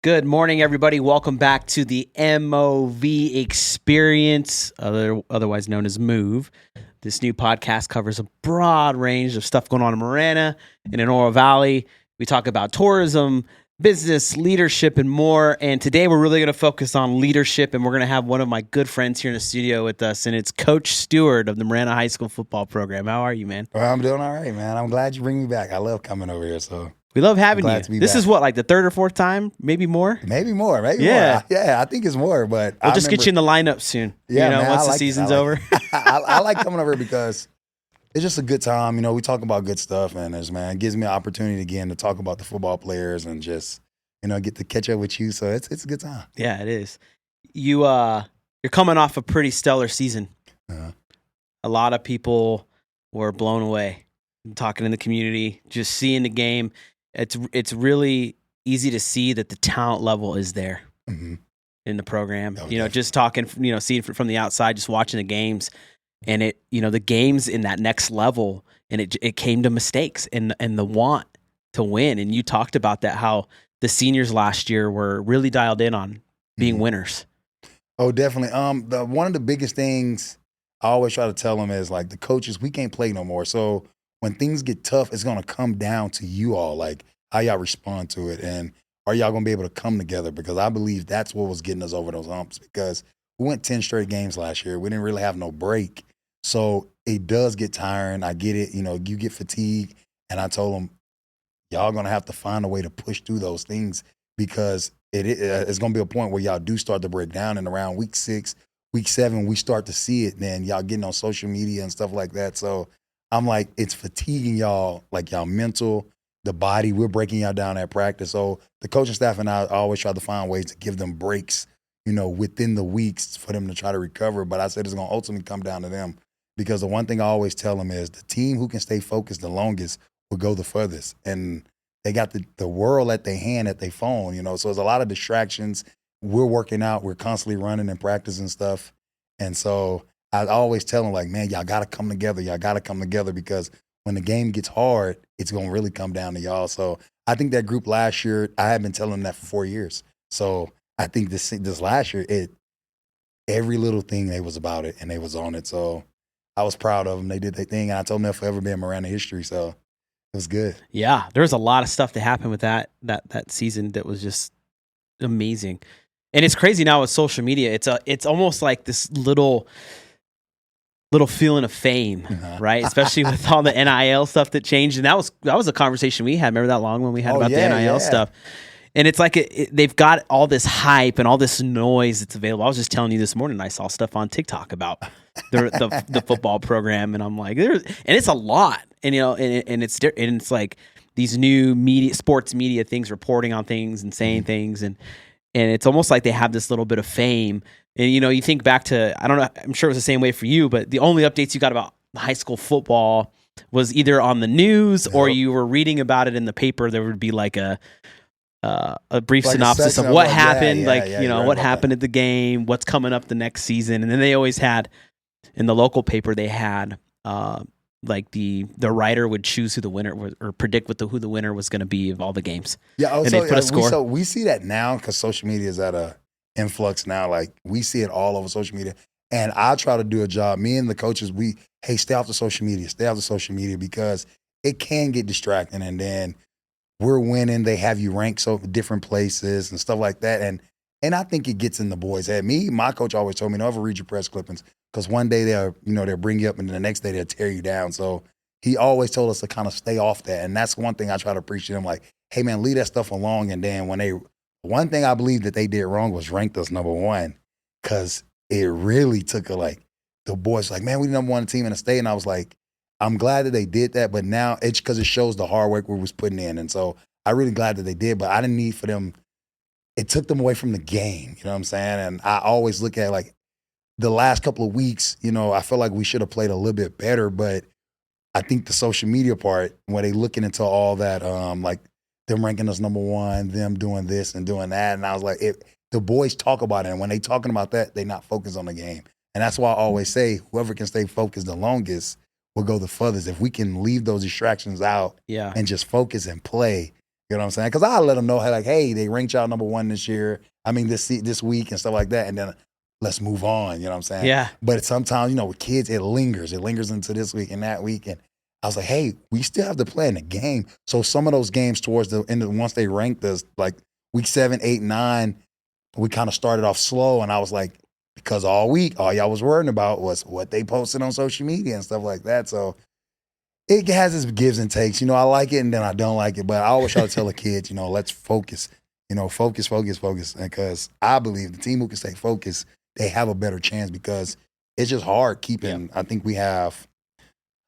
Good morning, everybody. Welcome back to the MOV Experience, otherwise known as Move. This new podcast covers a broad range of stuff going on in Marana and in Oro Valley. We talk about tourism, business, leadership, and more. And today we're really going to focus on leadership, and we're going to have one of my good friends here in the studio with us, and it's Coach Steward of the Marana High School football program. How are you, man? Well, I'm doing all right, man. I'm glad you bring me back. I love coming over here, so we love having you. To be this back. Is what, like the third or fourth time? Maybe more? Maybe more. Yeah. Yeah, I think it's more, but we'll just get you in the lineup soon. Yeah, man, once the season's over. I like coming over because it's just a good time. You know, we talk about good stuff, and it gives me an opportunity again to talk about the football players and just, get to catch up with you. So it's a good time. Yeah, it is. You're coming off a pretty stellar season. Uh-huh. A lot of people were blown away. Talking in the community, just seeing the game. It's really easy to see that the talent level is there in the program. Just talking, seeing from the outside, just watching the games, and the games in that next level, and it came to mistakes and the want to win. And you talked about that, how the seniors last year were really dialed in on being winners. Oh, definitely. One of the biggest things I always try to tell them is, like, the coaches, we can't play no more. So when things get tough, it's going to come down to you all, like how y'all respond to it. And are y'all going to be able to come together? Because I believe that's what was getting us over those humps, because we went 10 straight games last year. We didn't really have no break. So it does get tiring. I get it. You get fatigued. And I told them, y'all going to have to find a way to push through those things, because it's going to be a point where y'all do start to break down. And around week 6, week 7, we start to see it. Then y'all getting on social media and stuff like that. So I'm like, it's fatiguing y'all, like y'all mental, the body. We're breaking y'all down at practice. So the coaching staff and I always try to find ways to give them breaks, within the weeks for them to try to recover. But I said it's going to ultimately come down to them, because the one thing I always tell them is the team who can stay focused the longest will go the furthest. And they got the world at their hand, at their phone, So there's a lot of distractions. We're working out. We're constantly running and practicing stuff. And so I always tell them, like, man, y'all got to come together. Y'all got to come together, because when the game gets hard, it's going to really come down to y'all. So I think that group last year, I had been telling them that for 4 years. So I think this last year, every little thing, they was about it and they was on it. So I was proud of them. They did their thing, and I told them they'll forever be in Marana history. So it was good. Yeah, there was a lot of stuff that happened with that season that was just amazing. And it's crazy now with social media. It's almost like this little feeling of fame, right? Especially with all the NIL stuff that changed. And that was a conversation we had. Remember that long one we had about the NIL stuff? And it's like they've got all this hype and all this noise that's available. I was just telling you this morning, I saw stuff on TikTok about the football program, and I'm like, and it's a lot, and it's like these new sports media things reporting on things and saying things, and it's almost like they have this little bit of fame. And, you think back to, I don't know, I'm sure it was the same way for you, but the only updates you got about high school football was either on the news or you were reading about it in the paper. There would be like a brief synopsis of what happened, what happened at the game, what's coming up the next season. And then they always had, in the local paper, they had like the writer would choose who the winner was, or predict who the winner was going to be of all the games. Yeah, and they put a score. So we see that now, because social media is at a influx now. Like, we see it all over social media, and I try to do a job. Me and the coaches, stay off the social media, because it can get distracting, and then we're winning. They have you ranked so different places and stuff like that, and I think it gets in the boys' head. My coach always told me, never read your press clippings, because one day they'll bring you up, and then the next day they'll tear you down. So he always told us to kind of stay off that, and that's one thing I try to preach to them. Like, hey man, leave that stuff alone. And then one thing I believe that they did wrong was ranked us number 1, because it really took the boys like, man, we the number 1 team in the state. And I was like, I'm glad that they did that, but now it's because it shows the hard work we was putting in. And so I'm really glad that they did, but I didn't need for them. It took them away from the game, you know what I'm saying? And I always look at, like, the last couple of weeks, I feel like we should have played a little bit better, but I think the social media part, when they looking into all that, like them ranking us number 1, them doing this and doing that. And I was like, the boys talk about it. And when they talking about that, they not focused on the game. And that's why I always say, whoever can stay focused the longest will go the furthest. If we can leave those distractions out and just focus and play, You know what I'm saying? Because I let them know, hey, they ranked y'all number 1 this year. I mean, this week and stuff like that. And then let's move on. You know what I'm saying? Yeah. But sometimes, with kids, it lingers. It lingers into this week and that week. And I was like, hey, we still have to play in the game. So some of those games towards the end, once they ranked us, like week 7, 8, 9, we kind of started off slow. And I was like, because all week, all y'all was worrying about was what they posted on social media and stuff like that. So it has its gives and takes. I like it and then I don't like it. But I always try to tell the kids, let's focus. Focus. Because I believe the team who can stay focused, they have a better chance because it's just hard keeping. I think we have,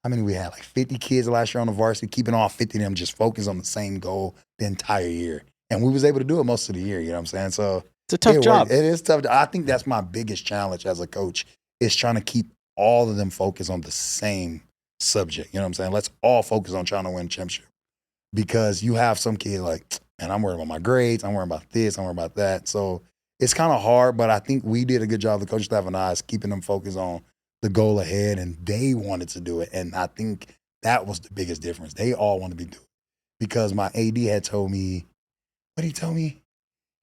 how many we had? Like 50 kids last year on the varsity, keeping all 50 of them just focused on the same goal the entire year. And we was able to do it most of the year, you know what I'm saying? So it's a tough job. It is tough. I think that's my biggest challenge as a coach is trying to keep all of them focused on the same subject. You know what I'm saying? Let's all focus on trying to win a championship. Because you have some kids like, man, I'm worried about my grades. I'm worried about this. I'm worried about that. So it's kind of hard, but I think we did a good job, the coaching staff and I, is keeping them focused on the goal ahead, and they wanted to do it. And I think that was the biggest difference. They all wanted to do it. Because my AD had told me, what did he tell me?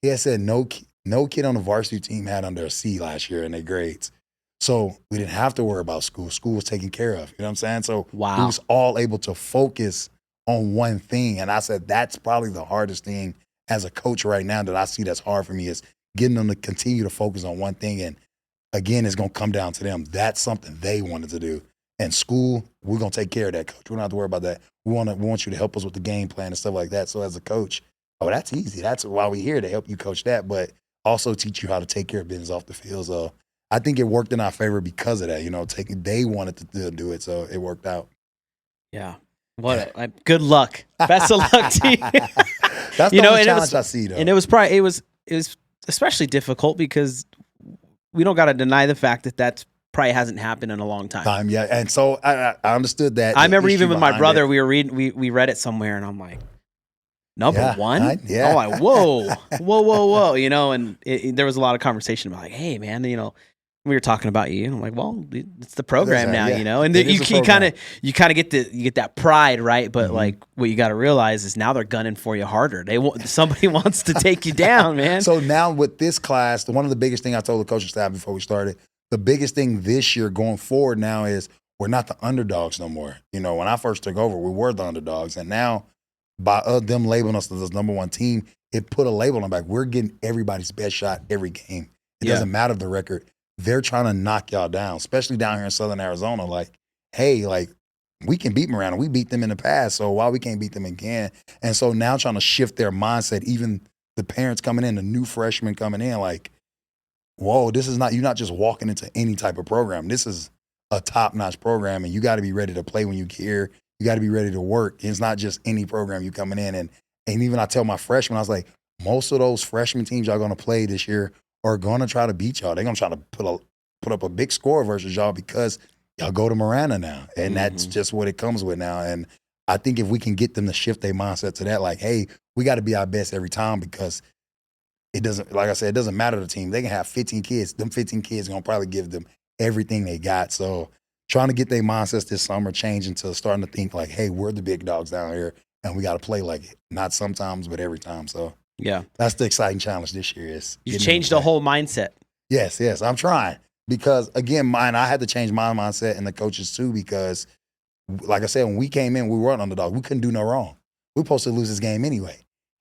He had said no kid on the varsity team had under a C last year in their grades. So we didn't have to worry about school. School was taken care of. You know what I'm saying? So we was all able to focus on one thing. And I said, that's probably the hardest thing as a coach right now that I see that's hard for me is getting them to continue to focus on one thing. And again, it's going to come down to them. That's something they wanted to do. And school, we're going to take care of that, coach. We don't have to worry about that. We want you to help us with the game plan and stuff like that. So as a coach, that's easy. That's why we're here, to help you coach that, but also teach you how to take care of business off the field. So I think it worked in our favor because of that. They wanted to do it, so it worked out. Yeah. Good luck. Best of luck to you. That's the only challenge I see, though. And it was especially difficult because we don't got to deny the fact that probably hasn't happened in a long time. Yeah. And so I understood that. I remember even with my brother, we read it somewhere, and I'm like, number 1? I'm like, whoa. And there was a lot of conversation about like, hey, man, we were talking about you, and I'm like, well, it's the program now, and then you kind of get that pride, right? But like, what you got to realize is now they're gunning for you harder. Somebody wants to take you down, man. So now with this class, one of the biggest thing I told the coaching staff before we started, the biggest thing this year going forward now is we're not the underdogs no more. When I first took over, we were the underdogs, and now by them labeling us as number 1 team, it put a label on the back. We're getting everybody's best shot every game. It doesn't matter the record. They're trying to knock y'all down, especially down here in Southern Arizona. Like, hey, like, we can beat Marana. We beat them in the past, so why we can't beat them again? And so now trying to shift their mindset, even the parents coming in, the new freshmen coming in, like, whoa, you're not just walking into any type of program. This is a top-notch program, and you got to be ready to play when you get here. You got to be ready to work. It's not just any program you coming in. And even I tell my freshmen, I was like, most of those freshman teams y'all going to play this year are going to try to beat y'all. They're going to try to put up a big score versus y'all because y'all go to Marana now. And that's just what it comes with now. And I think if we can get them to shift their mindset to that, like, hey, we got to be our best every time because it doesn't, like I said, it doesn't matter the team. They can have 15 kids. Them 15 kids are going to probably give them everything they got. So trying to get their mindsets this summer change into starting to think like, hey, we're the big dogs down here and we got to play like it. Not sometimes, but every time. So yeah, that's the exciting challenge this year is. You've changed the whole mindset. Yes. I'm trying because again, I had to change my mindset and the coaches too, because like I said, when we came in, we weren't underdogs. We couldn't do no wrong. We were supposed to lose this game anyway.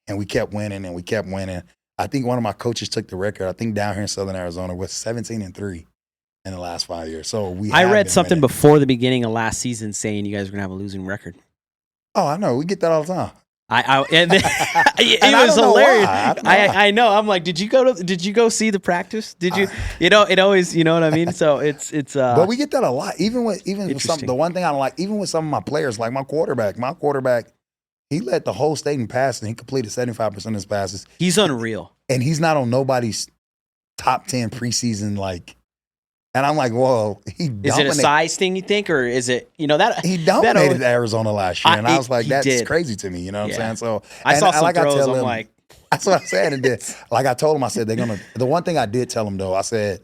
And we kept winning and we kept winning. I think one of my coaches took the record. I think down here in Southern Arizona was 17-3 in the last 5 years. So I read something before the beginning of last season saying you guys were gonna have a losing record. Oh, I know. We get that all the time. It was hilarious. I know. I'm like, did you go see the practice? Did you? It always. You know what I mean. So it's. But we get that a lot. Even with the one thing I don't like. Even with some of my players, like my quarterback. He led the whole state in passing. He completed 75% of his passes. He's unreal. And he's not on nobody's top 10 preseason, like, and I'm like, whoa, he dominated. Is it a size thing, you think, or is it, that? He dominated Arizona last year, and I was like, that's crazy to me, you know what I'm saying? So I saw some throws, I'm like. That's what I said. And then, like I told him, I said, the one thing I did tell him, though, I said,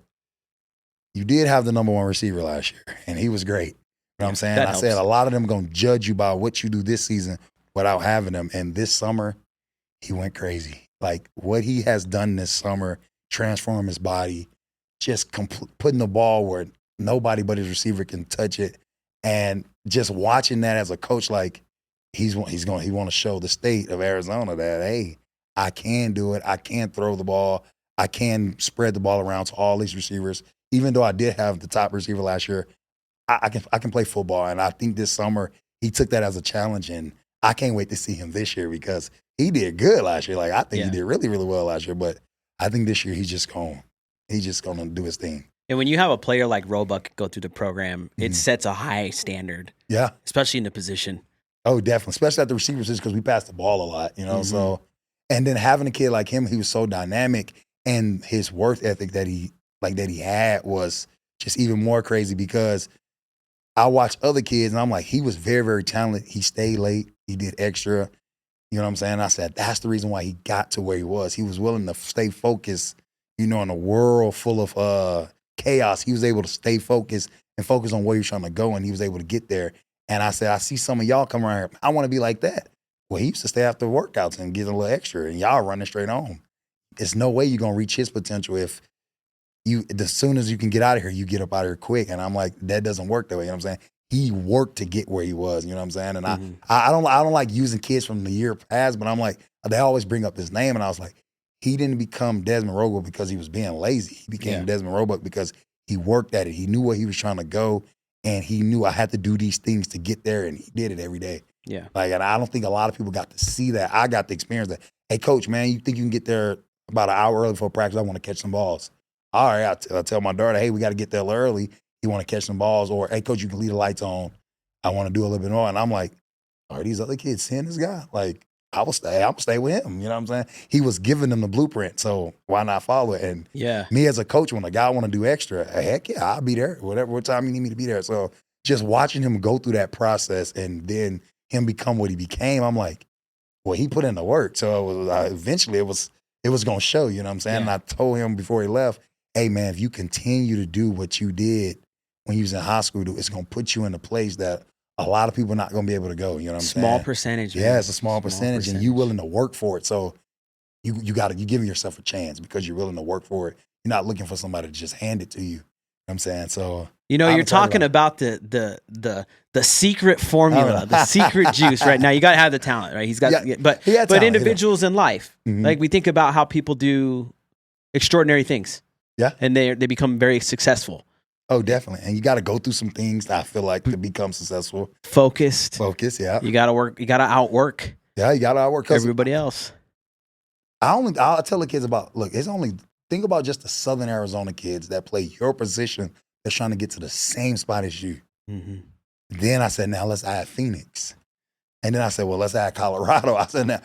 you did have the number 1 receiver last year, and he was great. You know what I'm saying? I said, a lot of them going to judge you by what you do this season without having them. And this summer, he went crazy. Like what he has done this summer, transform his body, just putting the ball where nobody but his receiver can touch it, and just watching that as a coach, like he want to show the state of Arizona that hey, I can do it. I can throw the ball. I can spread the ball around to all these receivers. Even though I did have the top receiver last year, I can play football, and I think this summer he took that as a challenge, and I can't wait to see him this year because he did good last year. Like I think he did really, really well last year, but I think this year he's just gonna do his thing. And when you have a player like Roebuck go through the program, it sets a high standard. Yeah, especially in the position. Oh, definitely, especially at the receiver position because we pass the ball a lot, you know. So, and then having a kid like him, he was so dynamic, and his work ethic that he had was just even more crazy because I watch other kids and I'm like, he was very, very talented. He stayed late. He did extra. You know what I'm saying? I said, that's the reason why he got to where he was. He was willing to stay focused, you know, in a world full of chaos. He was able to stay focused and focus on where he was trying to go, and he was able to get there. And I said, I see some of y'all come around here. I want to be like that. Well, he used to stay after workouts and get a little extra, and y'all running straight home. There's no way you're going to reach his potential if as soon as you can get out of here, you get up out of here quick. And I'm like, that doesn't work that way. You know what I'm saying? He worked to get where he was. You know what I'm saying? And I don't like using kids from the year past, but I'm like, they always bring up his name. And I was like, he didn't become Desmond Roebuck because he was being lazy. He became Desmond Roebuck because he worked at it. He knew where he was trying to go, and he knew I had to do these things to get there, and he did it every day. Yeah. Like, and I don't think a lot of people got to see that. I got to experience that. Hey, coach, man, you think you can get there about an hour early before practice? I want to catch some balls. All right, I'll tell my daughter, hey, we got to get there early. You want to catch some balls? Or, hey, coach, you can leave the lights on. I want to do a little bit more. And I'm like, are these other kids seeing this guy? Like, I'm going to stay with him. You know what I'm saying? He was giving them the blueprint, so why not follow it? And me as a coach, when a guy want to do extra, heck yeah, I'll be there. What time you need me to be there. So just watching him go through that process and then him become what he became, I'm like, well, he put in the work. So it was, eventually it was going to show, you know what I'm saying? And I told him before he left, hey, man, if you continue to do what you did when you was in high school, it's going to put you in a place that a lot of people are not going to be able to go. You know what I'm saying? Small percentage. Yeah, it's a small percentage, and you willing to work for it. So you giving yourself a chance because you're willing to work for it. You're not looking for somebody to just hand it to you. You know what I'm saying? So you're talking about the secret formula, the secret juice right now. You got to have the talent, right? He's got, but individuals in life, like we think about how people do extraordinary things. Yeah, and they become very successful. Oh, definitely. And you got to go through some things that I feel like to become successful. Focus, yeah. You got to work. You got to outwork. Yeah, you got to outwork everybody else. I'll tell the kids think about just the Southern Arizona kids that play your position that's trying to get to the same spot as you. Mm-hmm. Then I said, now let's add Phoenix. And then I said, well, let's add Colorado. I said, now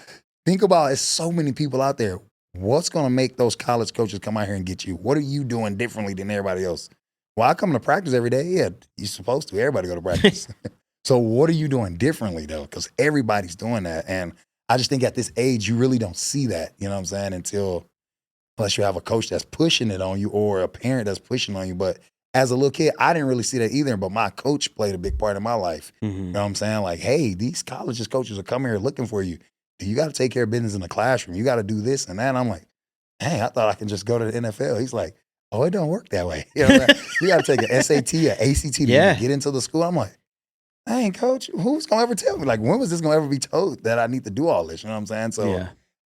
think about it's so many people out there. What's going to make those college coaches come out here and get you? What are you doing differently than everybody else? Well, I come to practice every day. Yeah, you're supposed to. Everybody go to practice. So what are you doing differently, though? Because everybody's doing that. And I just think at this age, you really don't see that, you know what I'm saying, unless you have a coach that's pushing it on you or a parent that's pushing on you. But as a little kid, I didn't really see that either. But my coach played a big part in my life. Mm-hmm. You know what I'm saying? Like, hey, these colleges coaches are coming here looking for you. You got to take care of business in the classroom. You got to do this and that. And I'm like, dang, I thought I can just go to the NFL. He's like, oh, it don't work that way. You know, you got to take an SAT or ACT to get into the school. I'm like, dang, coach, who's going to ever tell me? Like, when was this going to ever be told that I need to do all this? You know what I'm saying? So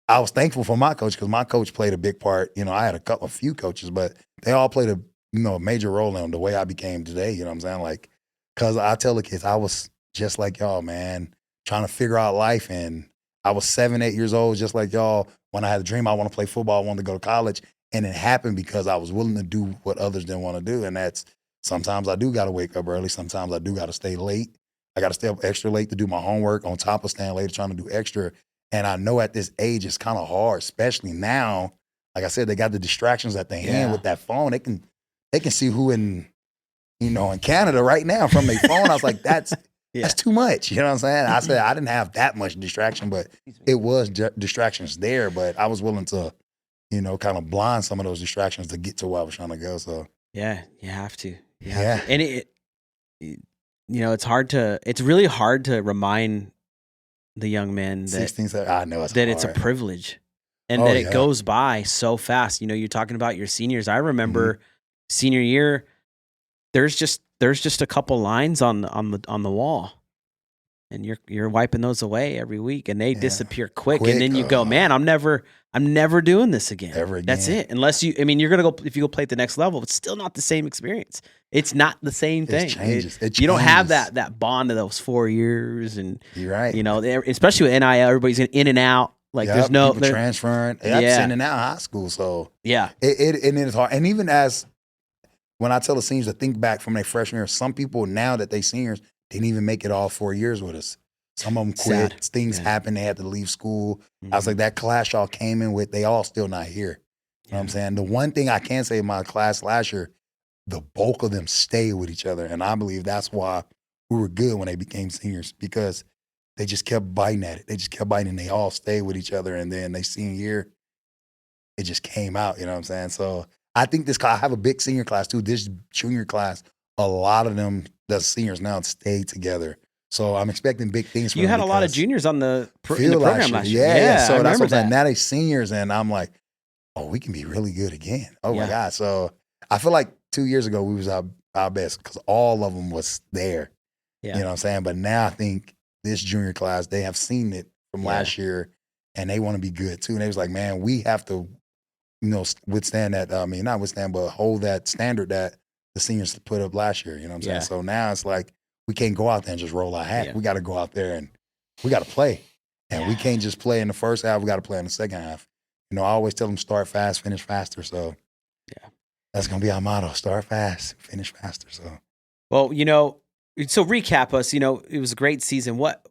I was thankful for my coach because my coach played a big part. You know, I had a few coaches, but they all played a major role in the way I became today. You know what I'm saying? Like, because I tell the kids, I was just like y'all, man, trying to figure out life. And I was 7, 8 years old, just like y'all. When I had a dream, I want to play football, I wanted to go to college. And it happened because I was willing to do what others didn't want to do. And that's sometimes I do got to wake up early. Sometimes I do got to stay late. I got to stay up extra late to do my homework on top of staying late trying to do extra. And I know at this age, it's kind of hard, especially now. Like I said, they got the distractions at their hand with that phone. They can see who in Canada right now from their phone. I was like, that's too much. You know what I'm saying? I said I didn't have that much distraction, but it was distractions there. But I was willing to, kind of blind some of those distractions to get to where I was trying to go. So yeah, you have to. And it's really hard to remind the young men that 16, 17, I know it's that hard. it's a privilege and Oh, that it yeah. goes by so fast. You know, you're talking about your seniors. I remember senior year, there's just a couple lines on the wall, and you're wiping those away every week, and they disappear quick. And then you go, man, I'm never doing this again. Ever again. That's it. Unless you're gonna go, if you go play at the next level, it's still not the same experience. It's not the same thing. It changes. You don't have that bond of those 4 years, and you're right. you know, especially with NIL, everybody's in and out. Like there's no people transferring. That's in and out of high school. So yeah, it is hard. And even as when I tell the seniors to think back from their freshman year, some people now that they seniors didn't even make it all 4 years with us. Some of them quit. Sad. Things happened. They had to leave school. I was like, that class y'all came in with, they all still not here. You know what I'm saying? The one thing I can say in my class last year, the bulk of them stayed with each other. And I believe that's why we were good when they became seniors, because they just kept biting at it. They just kept biting, and they all stayed with each other. And then they senior year, it just came out, you know what I'm saying? So I think this class, I have a big senior class too. This junior class, a lot of them, the seniors now, stayed together. So I'm expecting big things from them. You had a lot of juniors on the in the Phil program last year. Yeah. So I that's what I'm remember saying. that. Now they seniors, and I'm like, oh, we can be really good again. Oh my God. So I feel like 2 years ago we was our best because all of them was there. Yeah. You know what I'm saying? But now I think this junior class, they have seen it from last year, and they want to be good too. And they was like, man, we have to, withstand that. I mean, not withstand, but hold that standard that the seniors put up last year. You know what I'm saying? So now it's like, we can't go out there and just roll our hat. We got to go out there and we got to play. And we can't just play in the first half. We got to play in the second half. You know, I always tell them start fast, finish faster. So that's going to be our motto. Start fast, finish faster. So, well, so recap us, it was a great season. What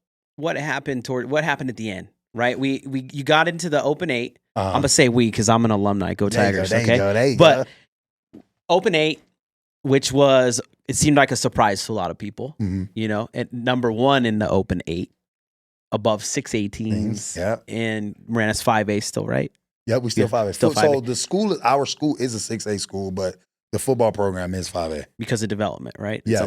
happened at the end, right? You got into the Open 8. I'm going to say we, because I'm an alumni. Go Tigers. There you go. Open 8, which was, it seemed like a surprise to a lot of people, at number 1 in the Open 8, above 6A teams. And Marana's 5A still, right? Yeah, we still 5A. Still 5A. So our school is a 6A school, but the football program is 5A. Because of development, right? Yeah.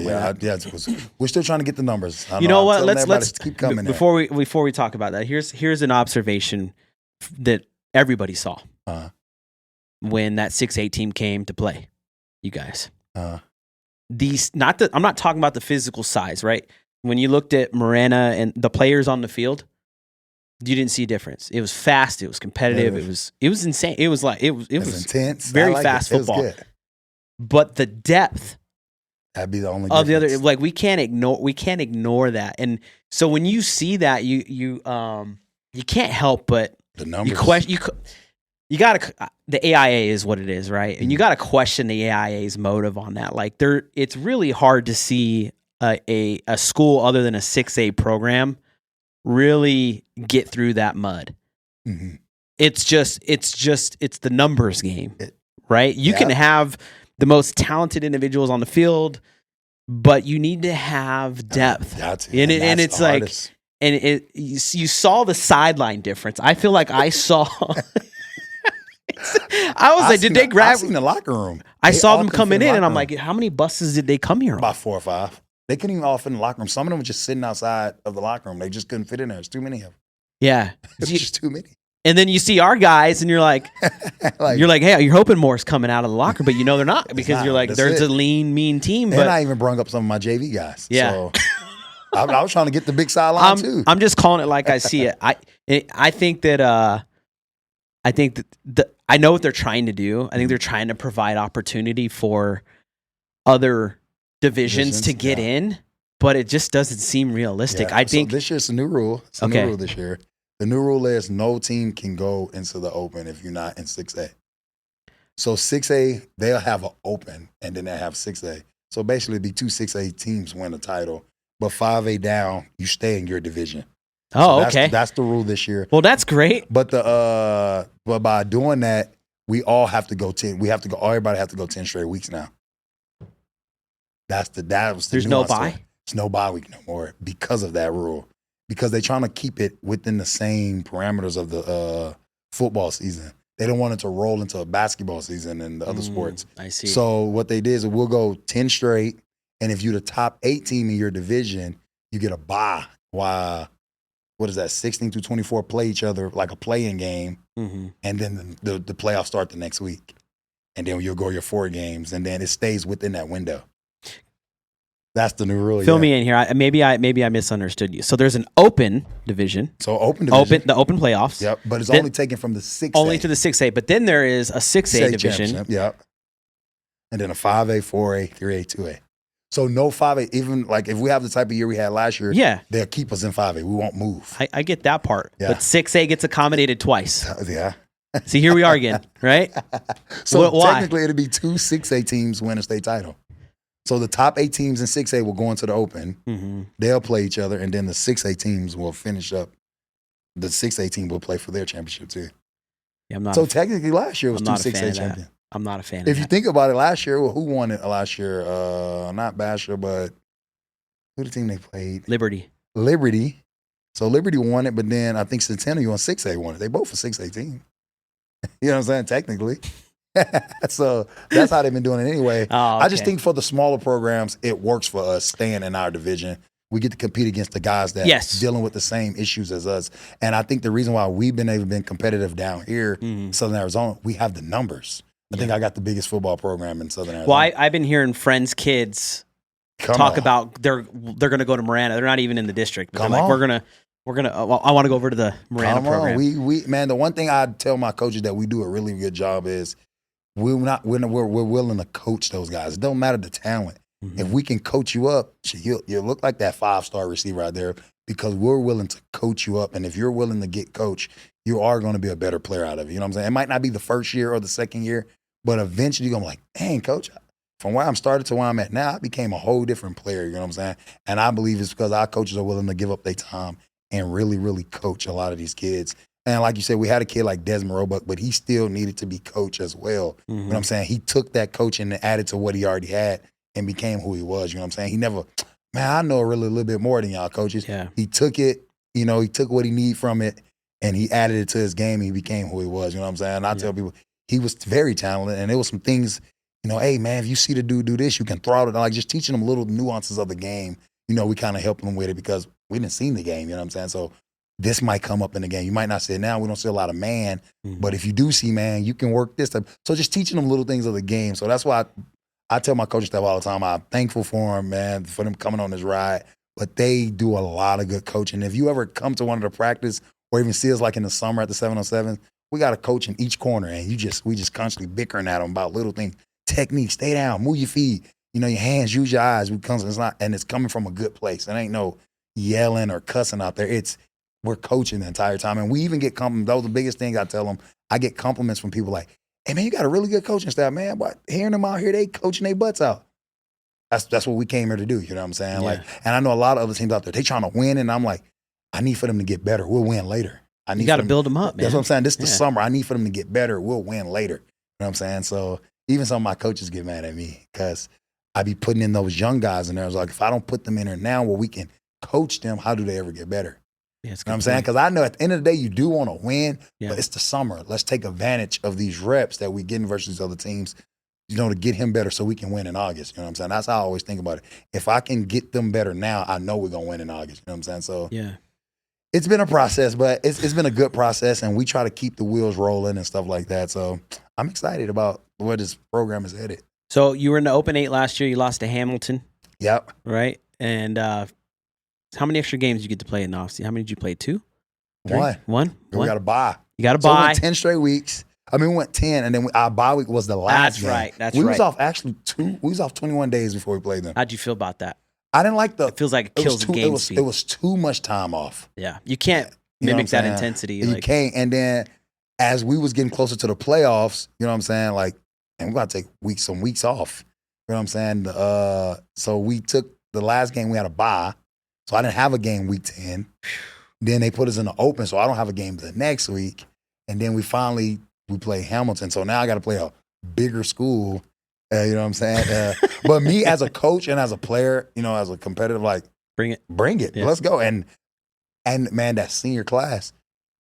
We're still trying to get the numbers. You know what? Let's keep coming. Before we talk about that, here's an observation that everybody saw when that 6A team came to play. You guys. I'm not talking about the physical size, right? When you looked at Marana and the players on the field, you didn't see a difference. It was fast. It was competitive. It was insane. It was intense. Very fast football. Good. But the depth that'd be the only of difference. the other, like we can't ignore that. And so when you see that, you can't help but the numbers. You gotta, the AIA is what it is, right? And you gotta question the AIA's motive on that. Like it's really hard to see a school other than a 6A program really get through that mud. Mm-hmm. It's the numbers game, right? You can have the most talented individuals on the field, but you need to have depth. And it's like, and you saw the sideline difference. I feel like I saw. I was like, did they grab? I seen the locker room. I saw them coming in, and I'm like, how many buses did they come here on? About 4 or 5. They couldn't even all fit in the locker room. Some of them were just sitting outside of the locker room. They just couldn't fit in there. It's too many of them. Yeah, it's just too many. And then you see our guys, and you're like, hey, you're hoping more's coming out of the locker, but they're not, because you're like, there's a lean, mean team. And I even brung up some of my JV guys. Yeah. So I was trying to get the big sideline too. I'm just calling it like I see it. I think that I know what they're trying to do. I think they're trying to provide opportunity for other divisions to get in, but it just doesn't seem realistic. Yeah. I think this year's a new rule. It's a new rule this year. The new rule is no team can go into the Open if you're not in 6A. So 6A, they'll have an Open, and then they have 6A. So basically, it'd be 2 6A teams win the title, but 5A down, you stay in your division. Oh, so that's the rule this year. Well, that's great. But but by doing that, we all have to go 10. Everybody have to go 10 straight weeks now. There's no bye. It's no bye week no more because of that rule. Because they're trying to keep it within the same parameters of the football season. They don't want it to roll into a basketball season and the other sports. I see. So what they did is we'll go 10 straight, and if you're the top 8 team in your division, you get a bye. While what is that, 16 through 24 play each other like a play-in game, and then the playoffs start the next week. And then you'll go your 4 games, and then it stays within that window. That's the new rule. Fill me in here. Maybe I misunderstood you. So there's an open division. So open division. The open playoffs. Yep, but it's only taken from the 6A. Only to the 6A. But then there is a 6A division. Yep. And then a 5A, 4A, 3A, 2A. So no 5A, even like if we have the type of year we had last year, they'll keep us in 5A. We won't move. I get that part. Yeah. But 6A gets accommodated twice. Yeah. See, here we are again, right? So technically it'd be 2 6A teams win a state title. So the top 8 teams in 6A will go into the open. They'll play each other, and then the 6A teams will finish up. The 6A team will play for their championship too. Yeah, so technically last year was 2 6A champions. I'm not a fan of that. If you think about it, last year, who won it last year? Not Basher, but who the team they played? Liberty. So Liberty won it, but then I think Centennial and 6A won it. They both a 6A team. You know what I'm saying? Technically. So that's how they've been doing it anyway. Oh, okay. I just think for the smaller programs, it works for us staying in our division. We get to compete against the guys that dealing with the same issues as us. And I think the reason why we've been able to be competitive down here in Southern Arizona, we have the numbers. I think I got the biggest football program in Southern Arizona. Well, I've been hearing friends' kids talk about they're going to go to Marana. They're not even in the district. But they're like, we're gonna. I want to go over to the Marana program. We man, the one thing I tell my coaches that we do a really good job is we're willing to coach those guys. It don't matter the talent. If we can coach you up, you'll look like that 5-star receiver out there because we're willing to coach you up. And if you're willing to get coached, you are going to be a better player out of it. You know what I'm saying? It might not be the first year or the second year, but eventually you're going to be like, dang, coach, from where I'm started to where I'm at now, I became a whole different player. You know what I'm saying? And I believe it's because our coaches are willing to give up their time and really, really coach a lot of these kids. And like you said, we had a kid like Desmond Roebuck, but he still needed to be coached as well. You know what I'm saying? He took that coaching and added to what he already had and became who he was. You know what I'm saying? He never, man, I know really a little bit more than y'all coaches. Yeah. He took it, he took what he needed from it and he added it to his game and he became who he was. You know what I'm saying? And I tell people, he was very talented and there was some things, hey, man, if you see the dude do this, you can throw it. Like just teaching him little nuances of the game. We kind of helped him with it because we didn't see the game. You know what I'm saying? So this might come up in the game. You might not see it now. We don't see a lot of man. But if you do see man, you can work this stuff. So just teaching them little things of the game. So that's why I tell my coaching staff all the time, I'm thankful for them, man, for them coming on this ride. But they do a lot of good coaching. If you ever come to one of the practice or even see us like in the summer at the 707, we got a coach in each corner. And we just constantly bickering at them about little things. Technique, stay down, move your feet. Your hands, use your eyes. It's coming from a good place. It ain't no yelling or cussing out there. We're coaching the entire time. And we even get compliments. Those are the biggest things I tell them. I get compliments from people like, hey, man, you got a really good coaching staff, man. But hearing them out here, they coaching their butts out. That's what we came here to do. You know what I'm saying? Yeah. And I know a lot of other teams out there, they trying to win. And I'm like, I need for them to get better. We'll win later. You got to build them up, man. That's what I'm saying. This is the summer. I need for them to get better. We'll win later. You know what I'm saying? So even some of my coaches get mad at me because I be putting in those young guys in there. I was like, if I don't put them in there now where we can coach them, how do they ever get better? Yeah, you know what I'm saying? Because I know at the end of the day, you do want to win, but it's the summer. Let's take advantage of these reps that we getting versus other teams, to get him better so we can win in August. You know what I'm saying? That's how I always think about it. If I can get them better now, I know we're going to win in August. You know what I'm saying? So it's been a process, but it's been a good process, and we try to keep the wheels rolling and stuff like that. So I'm excited about where this program is headed. So you were in the Open 8 last year. You lost to Hamilton. Yep. Right? And how many extra games did you get to play in the offseason? How many did you play? 2? 3? One? We got a bye. You got a bye. So we went 10 straight weeks. We went 10, and then our bye week was the last game. That's we right. Was off actually we was off 21 days before we played them. How'd you feel about that? I didn't like it feels like it kills the game speed. It was too much time off. Yeah. You can't mimic that intensity. You can't. And then as we was getting closer to the playoffs, you know what I'm saying? And we're going to take some weeks off. You know what I'm saying? So we took the last game, we had a bye. So I didn't have a game week 10. Then they put us in the Open, so I don't have a game the next week. And then we play Hamilton. So now I got to play a bigger school. You know what I'm saying? But me as a coach and as a player, as a competitive, bring it. Yeah. Let's go. And man, that senior class,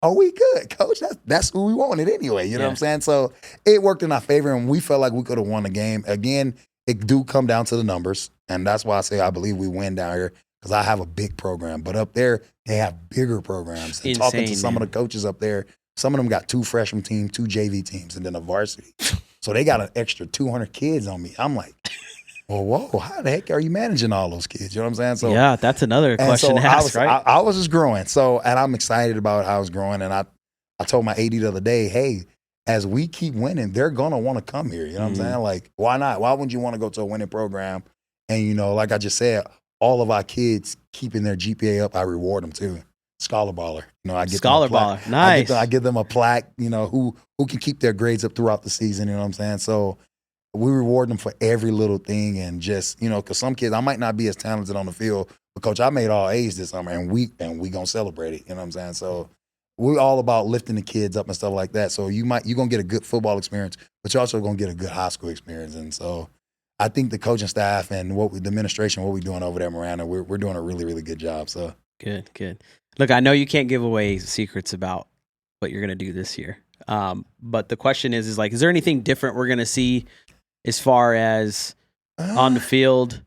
we good, coach. That's who we wanted anyway. You know what I'm saying? So it worked in our favor, and we felt like we could have won the game. Again, it do come down to the numbers, and that's why I say I believe we win down here because I have a big program. But up there, they have bigger programs. And talking to some of the coaches up there, some of them got 2 freshman teams, 2 JV teams, and then a varsity. So they got an extra 200 kids on me. I'm like, well, whoa, how the heck are you managing all those kids? You know what I'm saying? So yeah, that's another question to ask, right? I was just growing. And I'm excited about how I was growing. And I told my AD the other day, hey, as we keep winning, they're going to want to come here. You know what I'm saying? Like, why not? Why wouldn't you want to go to a winning program? And, you know, like I just said, all of our kids keeping their GPA up, I reward them too. Scholar baller. You know, I get Scholar baller. Nice. I give them a plaque, you know, who can keep their grades up throughout the season. You know what I'm saying? So we reward them for every little thing, and just, you know, because some kids, I might not be as talented on the field, but Coach, I made all A's this summer, and we gonna celebrate it. You know what I'm saying? So we're all about lifting the kids up and stuff like that. So you're gonna get a good football experience, but you're also gonna get a good high school experience. And so I think the coaching staff and the administration, what we're doing over there at Marana, we're doing a really, really good job. So good. Look, I know you can't give away secrets about what you're going to do this year. But the question is like, is there anything different we're going to see as far as on the field?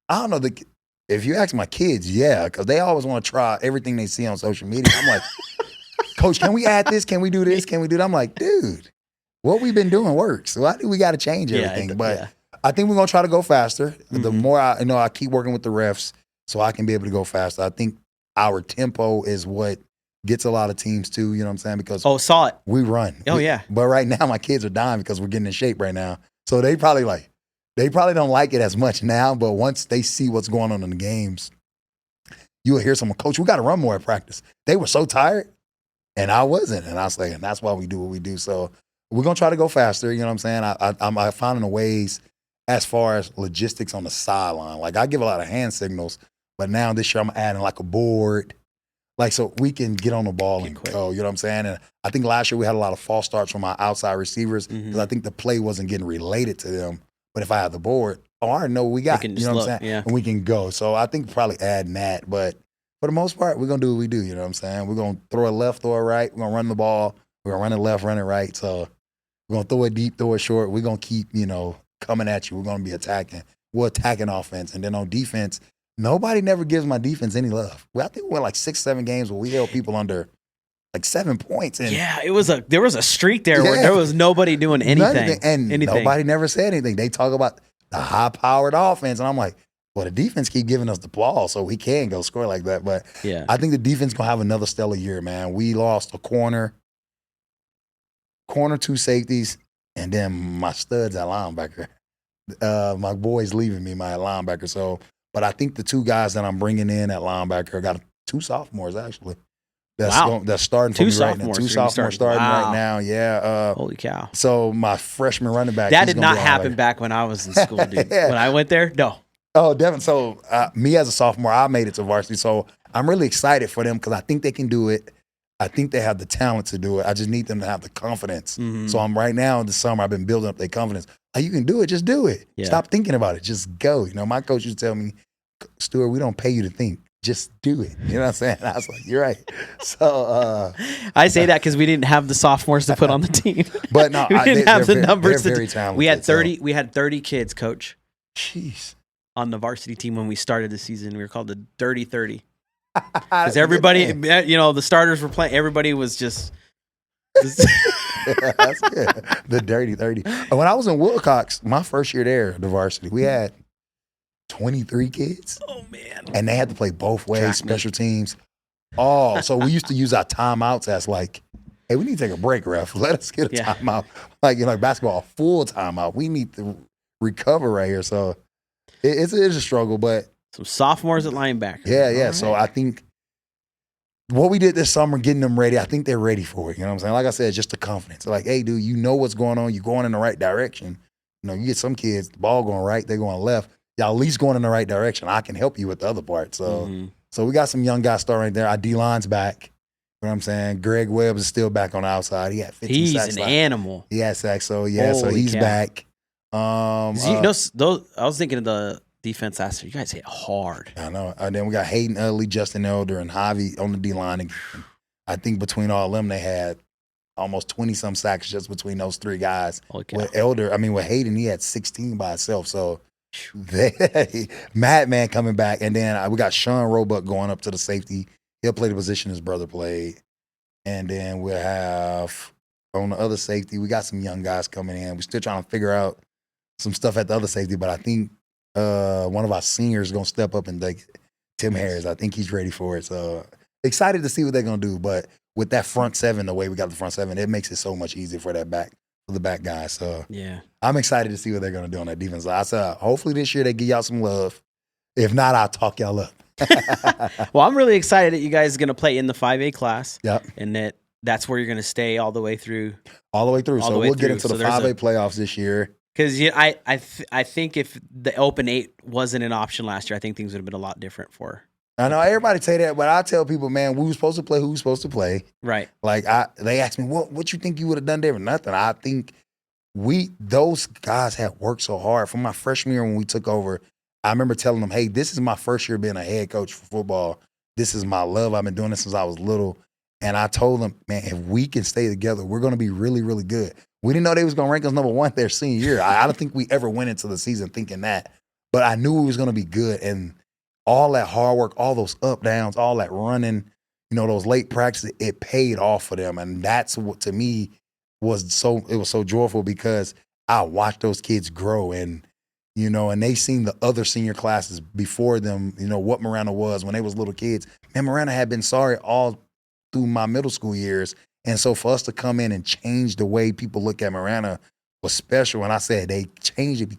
I don't know. If you ask my kids, yeah, because they always want to try everything they see on social media. I'm like, Coach, can we add this? Can we do this? Can we do that? I'm like, dude, what we've been doing works. Why do we got to change everything? I think we're going to try to go faster. Mm-hmm. The more I keep working with the refs so I can be able to go faster. I think our tempo is what gets a lot of teams too, you know what I'm saying? Because saw it. We run. Yeah. But right now my kids are dying because we're getting in shape right now. So they probably don't like it as much now, but once they see what's going on in the games, you will hear someone, Coach, we got to run more at practice. They were so tired and I wasn't. And I was like, and that's why we do what we do. So we're going to try to go faster, you know what I'm saying? I'm finding ways as far as logistics on the sideline. Like I give a lot of hand signals, but now this year I'm adding like a board, like so we can get on the ball and go, you know what I'm saying? And I think last year we had a lot of false starts from our outside receivers because I think the play wasn't getting related to them. But if I had the board, I already know what we got, you know what I'm saying? Yeah. And we can go. So I think probably adding that. But for the most part, we're going to do what we do, you know what I'm saying? We're going to throw it left, throw it right. We're going to run the ball. We're going to run it left, run it right. So we're going to throw it deep, throw it short. We're going to keep, you know, coming at you. We're going to be attacking. We're attacking offense. And then on defense, nobody never gives my defense any love. Well, I think we went like 6-7 games where we held people under like 7 points. And yeah, there was a streak there where there was nobody doing anything. Nobody never said anything. They talk about the high-powered offense, and I'm like, well, the defense keep giving us the ball, so we can go score like that. But yeah, I think the defense going to have another stellar year, man. We lost a corner, 2 safeties, and then my studs at linebacker. My boy's leaving me, my linebacker. So, but I think the 2 guys that I'm bringing in at linebacker got 2 sophomores actually. That's starting for me right now. 2 sophomores starting right now. Yeah. Holy cow! So my freshman running back. That did not happen back when I was in school, dude. Yeah. When I went there, no. Oh, definitely. So me as a sophomore, I made it to varsity. So I'm really excited for them because I think they can do it. I think they have the talent to do it. I just need them to have the confidence. Mm-hmm. So I'm right now in the summer, I've been building up their confidence. Like, you can do it, just do it. Yeah. Stop thinking about it, just go. You know, my coach used to tell me, Steward, we don't pay you to think. Just do it. You know what I'm saying? I was like, you're right. So I say that because we didn't have the sophomores to put on the team. But no, we didn't have the numbers. They're very talented. We had 30. So. We had 30 kids, Coach. Jeez. On the varsity team when we started the season, we were called the Dirty 30. Because everybody, you know, the starters were playing. Everybody was just. Yeah, that's good. The Dirty 30. When I was in Wilcox, my first year there, the varsity, we had 23 kids. Oh, man. And they had to play both ways, special teams. Oh, so we used to use our timeouts as like, hey, we need to take a break, ref. Let us get a timeout. Like, you know, like basketball, a full timeout. We need to recover right here. So it's a struggle, but. Some sophomores at linebacker. Yeah. Right. So I think what we did this summer, getting them ready, I think they're ready for it. You know what I'm saying? Like I said, just the confidence. Like, hey, dude, you know what's going on. You're going in the right direction. You know, you get some kids, the ball going right, they're going left. Y'all at least going in the right direction. I can help you with the other part. So so we got some young guys starting right there. Our D-line's back. You know what I'm saying? Greg Webbs is still back on the outside. He had 15 sacks. He's an animal. He had sacks. So, yeah, so he's back. I was thinking of the defense last year. You guys hit hard. I know. And then we got Hayden Utley, Justin Elder, and Javi on the D-line again. I think between all of them, they had almost 20-some sacks just between those 3 guys. Okay. With Hayden, he had 16 by himself. So Madman coming back, and then we got Sean Roebuck going up to the safety. He'll play the position his brother played, and then we'll have on the other safety. We got some young guys coming in. We're still trying to figure out some stuff at the other safety, but I think one of our seniors is gonna step up and take it. Tim Harris. I think he's ready for it. So excited to see what they're gonna do. But with that front seven, the way we got the front seven, it makes it so much easier for the back guys. So Yeah. I'm excited to see what they're gonna do on that defense. I said, hopefully this year they give y'all some love. If not, I'll talk y'all up. Well, I'm really excited that you guys are going to play in the 5A class. Yep. And that's where you're going to stay all the way through. All the way through. All So the way we'll get through. into So the there's 5A playoffs this year. Because I think if the Open 8 wasn't an option last year, I think things would have been a lot different for. I know everybody say that, but I tell people, man, we were supposed to play who we supposed to play. Right. Like they asked me, what you think you would have done different? Nothing. I think those guys had worked so hard. From my freshman year when we took over, I remember telling them, hey, this is my first year being a head coach for football. This is my love. I've been doing this since I was little. And I told them, man, if we can stay together, we're going to be really, really good. We didn't know they was going to rank us number one their senior year. I don't think we ever went into the season thinking that. But I knew it was going to be good. And all that hard work, all those up, downs, all that running, those late practices, it paid off for them. And that's what, to me, was so joyful because I watched those kids grow and they seen the other senior classes before them, what Marana was when they was little kids. Man, Marana had been sorry all through my middle school years. And so for us to come in and change the way people look at Marana was special. And I said they changed it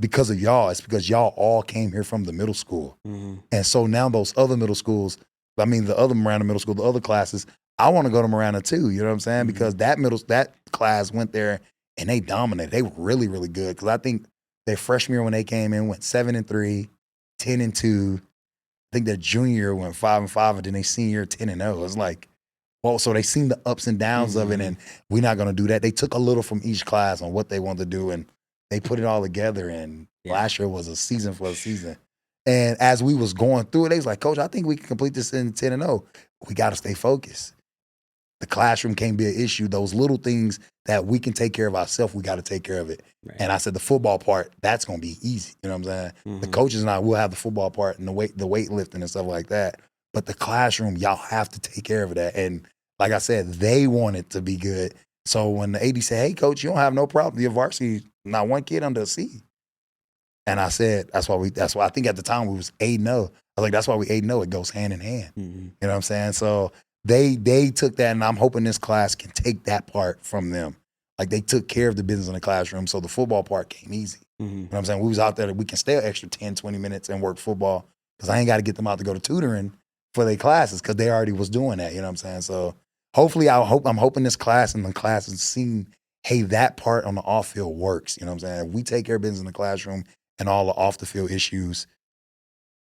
because of y'all. It's because y'all all came here from the middle school. Mm-hmm. And so now those other middle schools, the other Marana middle school, the other classes, I want to go to Marana too. You know what I'm saying? Mm-hmm. Because that class went there and they dominated. They were really, really good. Because I think their freshman year when they came in went 7-3, 10-2. I think their junior year went 5-5, and then their senior year 10-0. It's like, well, so they seen the ups and downs of it, and we're not going to do that. They took a little from each class on what they wanted to do, and they put it all together. And last year was a season for a season. And as we was going through it, they was like, Coach, I think we can complete this in 10-0. We got to stay focused. The classroom can't be an issue. Those little things that we can take care of ourselves, we got to take care of it. Right. And I said the football part, that's going to be easy. You know what I'm saying? Mm-hmm. The coaches and I will have the football part and the weightlifting and stuff like that. But the classroom, y'all have to take care of that. And like I said, they want it to be good. So when the AD said, hey, Coach, you don't have no problem. Your varsity, not one kid under a C. And I said, that's why I think at the time we was 8-0. I was like, that's why we 8-0. It goes hand in hand. Mm-hmm. You know what I'm saying? So they took that, and I'm hoping this class can take that part from them. Like they took care of the business in the classroom, so the football part came easy. Mm-hmm. You know what I'm saying? We was out there that we can stay an extra 10, 20 minutes and work football because I ain't got to get them out to go to tutoring for their classes because they already was doing that. You know what I'm saying? So hopefully I'm hoping this class and the class is seeing, hey, that part on the off field works. You know what I'm saying? If we take care of business in the classroom and all the off the field issues,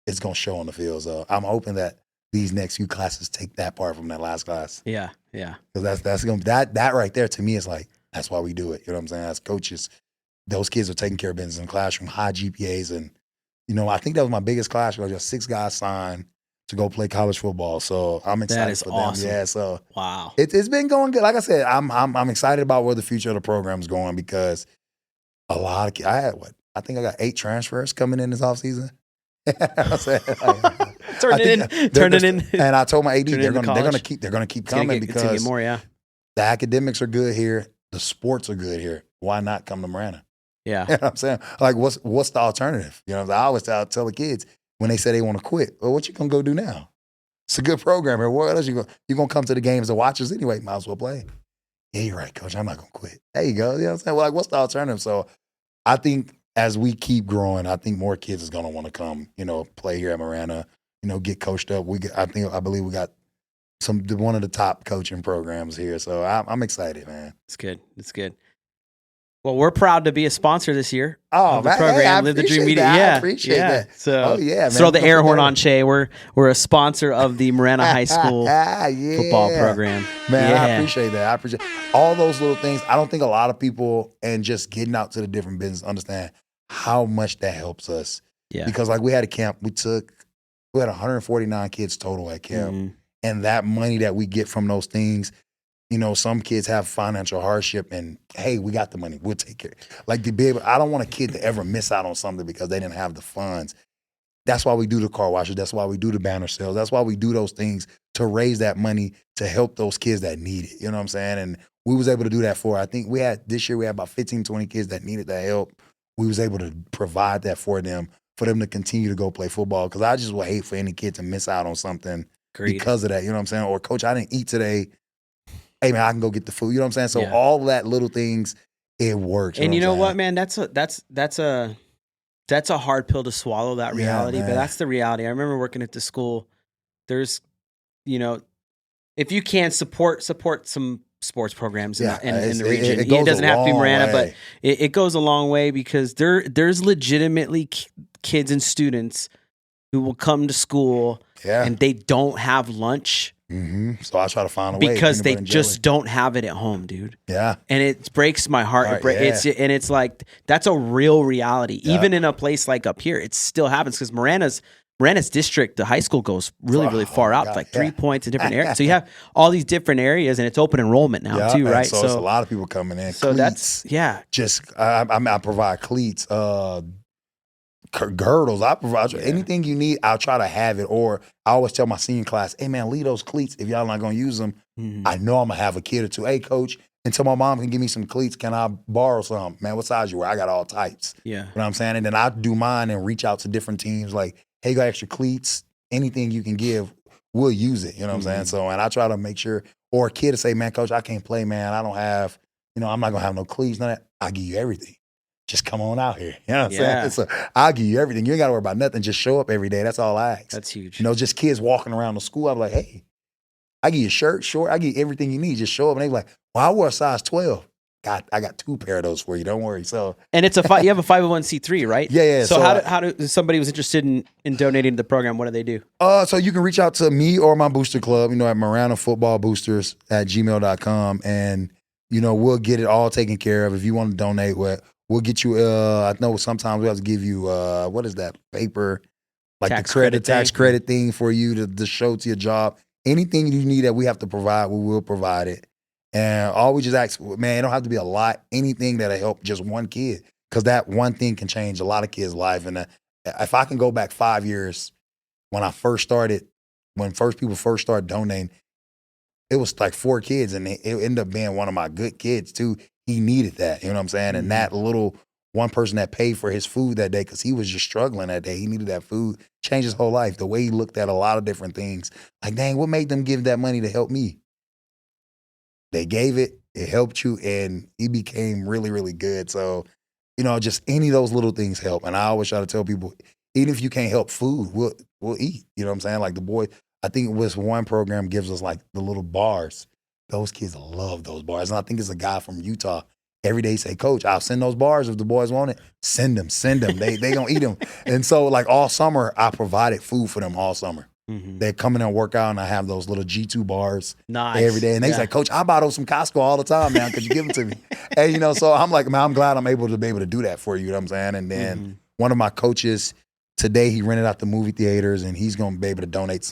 it's going to show on the field. So I'm hoping that these next few classes take that part from that last class. Yeah, yeah. Because that's going that right there to me is like, that's why we do it. You know what I'm saying? As coaches, those kids are taking care of business in the classroom, high GPAs. And, I think that was my biggest class. I just 6 guys signed to go play college football. So I'm excited for awesome. them. Yeah, so wow. It's been going good. Like I said, I'm excited about where the future of the program is going because a lot of kids, I think I got 8 transfers coming in this offseason. Turn it in. And I told my AD they're gonna keep coming because more, yeah. The academics are good here. The sports are good here. Why not come to Marana? Yeah. You know what I'm saying? Like, what's the alternative? You know, I always tell the kids when they say they want to quit, well, what you gonna go do now? It's a good program here. What else you're gonna come to the games to watch us anyway? Might as well play. Yeah, you're right, Coach. I'm not gonna quit. There you go. You know what I'm saying? Well, like, what's the alternative? So I think as we keep growing, I think more kids is gonna want to come, play here at Marana, get coached up. I believe we got one of the top coaching programs here. So I'm excited, man. It's good. It's good. Well, we're proud to be a sponsor this year. Oh, of the program. Hey, I Live the Dream appreciate Media. that. Yeah, I appreciate that. So, man. Throw the air horn on Shay. We're a sponsor of the Marana High School football program. Man, yeah. I appreciate that. I appreciate all those little things. I don't think a lot of people and just getting out to the different business understand how much that helps us. Yeah. Because like we had a camp, we had 149 kids total at camp. Mm-hmm. And that money that we get from those things, some kids have financial hardship and, hey, we got the money. We'll take care. Like, to be able, I don't want a kid to ever miss out on something because they didn't have the funds. That's why we do the car washes. That's why we do the banner sales. That's why we do those things to raise that money to help those kids that need it. You know what I'm saying? And we was able to do that I think this year we had about 15, 20 kids that needed that help. We was able to provide that for them to continue to go play football. Because I just would hate for any kid to miss out on something because of that. You know what I'm saying? Or, coach, I didn't eat today. Hey, man, I can go get the food. You know what I'm saying? So all that little things, it works. And you know what, man? That's a hard pill to swallow, that reality, but that's the reality. I remember working at the school. There's, if you can support some sports programs in the region. It doesn't have to be Marana, but it goes a long way because there's legitimately kids and students who will come to school and they don't have lunch. Mm-hmm. So I try to find a way because they just don't have it at home, dude. Yeah, and it breaks my heart. It's like that's a real reality. Yeah. Even in a place like up here, it still happens because Marana's district, the high school goes really far out, like 3 points in different areas. So you have all these different areas, and it's open enrollment now too, right? So it's a lot of people coming in. So cleats, I provide cleats. Girdles, I provide anything you need. I'll try to have it, or I always tell my senior class, "Hey man, leave those cleats. If y'all not gonna use them, I know I'm gonna have a kid or two. Hey coach, until my mom can give me some cleats, can I borrow some? Man, what size you wear? I got all types. Yeah, you know what I'm saying. And then I do mine and reach out to different teams. Like, hey, you got extra cleats? Anything you can give, we'll use it. You know what I'm saying. So, and I try to make sure, or a kid to say, man, coach, I can't play, man. I don't have, I'm not gonna have no cleats. None of that. I give you everything. Just come on out here. You know what I'm saying? So I'll give you everything. You ain't got to worry about nothing. Just show up every day. That's all I ask. That's huge. Just kids walking around the school. I'm like, hey, I give you a shirt, short. I give you everything you need. Just show up. And they like, well, I wore a size 12. I got 2 pair of those for you. Don't worry. So, and it's you have a 501c3, right? Yeah. So how do if somebody was interested in donating to the program, what do they do? So you can reach out to me or my booster club, at Marana Football Boosters at gmail.com. And, we'll get it all taken care of. If you want to donate, we'll get you, I know sometimes we have to give you, what is that, paper, like the tax credit thing for you to show to your job. Anything you need that we have to provide, we will provide it. And all we just ask, man, it don't have to be a lot, anything that'll help just one kid, because that one thing can change a lot of kids' life. And if I can go back 5 years, when people first started donating, it was like 4 kids, and it ended up being one of my good kids too. He needed that, you know what I'm saying? And that little one person that paid for his food that day, because he was just struggling that day, he needed that food, changed his whole life. The way he looked at a lot of different things. Like, dang, what made them give that money to help me? They gave it, it helped you, and he became really, really good. So, just any of those little things help. And I always try to tell people, even if you can't help food, we'll eat. You know what I'm saying? Like the boy, I think it was one program gives us like the little bars. Those kids love those bars. And I think it's a guy from Utah. Every day he say, coach, I'll send those bars if the boys want it. Send them. They gonna eat them. And so like all summer, I provided food for them all summer. Mm-hmm. They come in and work out, and I have those little G2 bars every day. And they say, coach, I buy those from Costco all the time, man. Could you give them to me? And, so I'm like, man, I'm glad I'm able to do that for you. You know what I'm saying? And then one of my coaches today, he rented out the movie theaters, and he's going to be able to donate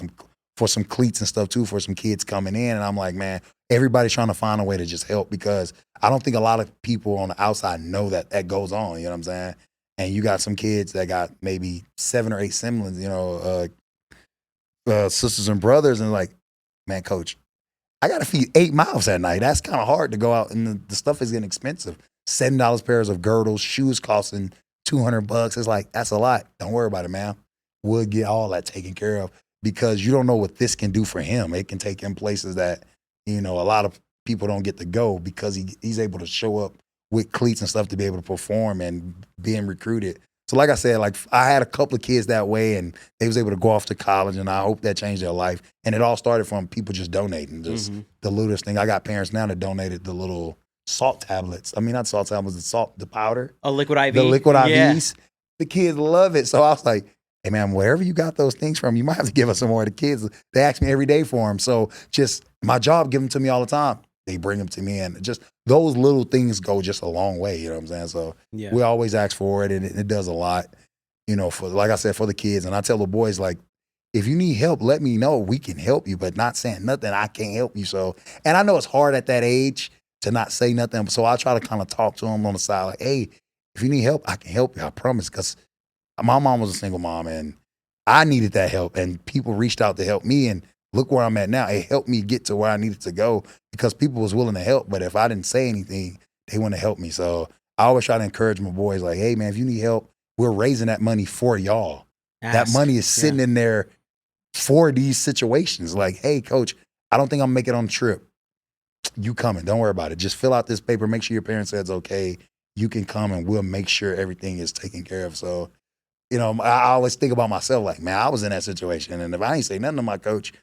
for some cleats and stuff too, for some kids coming in. And I'm like, man, everybody's trying to find a way to just help, because I don't think a lot of people on the outside know that goes on. You know what I'm saying? And you got some kids that got maybe 7 or 8 siblings, sisters and brothers, and like, man, coach, I got to feed 8 mouths at night. That's kind of hard to go out, and the stuff is getting expensive. $7 pairs of girdles, shoes costing $200. It's like, that's a lot. Don't worry about it, man. We'll get all that taken care of, because you don't know what this can do for him. It can take him places that, a lot of people don't get to go, because he's able to show up with cleats and stuff to be able to perform and being recruited. So like I said, like I had a couple of kids that way, and they was able to go off to college, and I hope that changed their life. And it all started from people just donating, just the littlest thing. I got parents now that donated the little salt tablets. I mean, not salt tablets, the powder. A liquid IV. The liquid IVs. The kids love it. So I was like, hey man, wherever you got those things from, you might have to give us some more. The kids, they ask me every day for them. So just my job, give them to me all the time. They bring them to me, and just those little things go just a long way. You know what I'm saying? So we always ask for it, and it does a lot, for, like I said, for the kids. And I tell the boys, like, if you need help, let me know. We can help you, but not saying nothing. I can't help you. So, and I know it's hard at that age to not say nothing. So I try to kind of talk to him on the side, like, hey, if you need help, I can help you. I promise. Because my mom was a single mom and I needed that help. And people reached out to help me. And look where I'm at now. It helped me get to where I needed to go because people was willing to help. But if I didn't say anything, they wouldn't help me. So I always try to encourage my boys, like, hey, man, if you need help, we're raising that money for y'all. That money is sitting in there for these situations. Like, hey, coach, I don't think I'm making it on the trip. You coming. Don't worry about it. Just fill out this paper. Make sure your parents say it's okay. You can come and we'll make sure everything is taken care of. So, you know, I always think about myself like, man, I was in that situation. And if I ain't say nothing to my coach,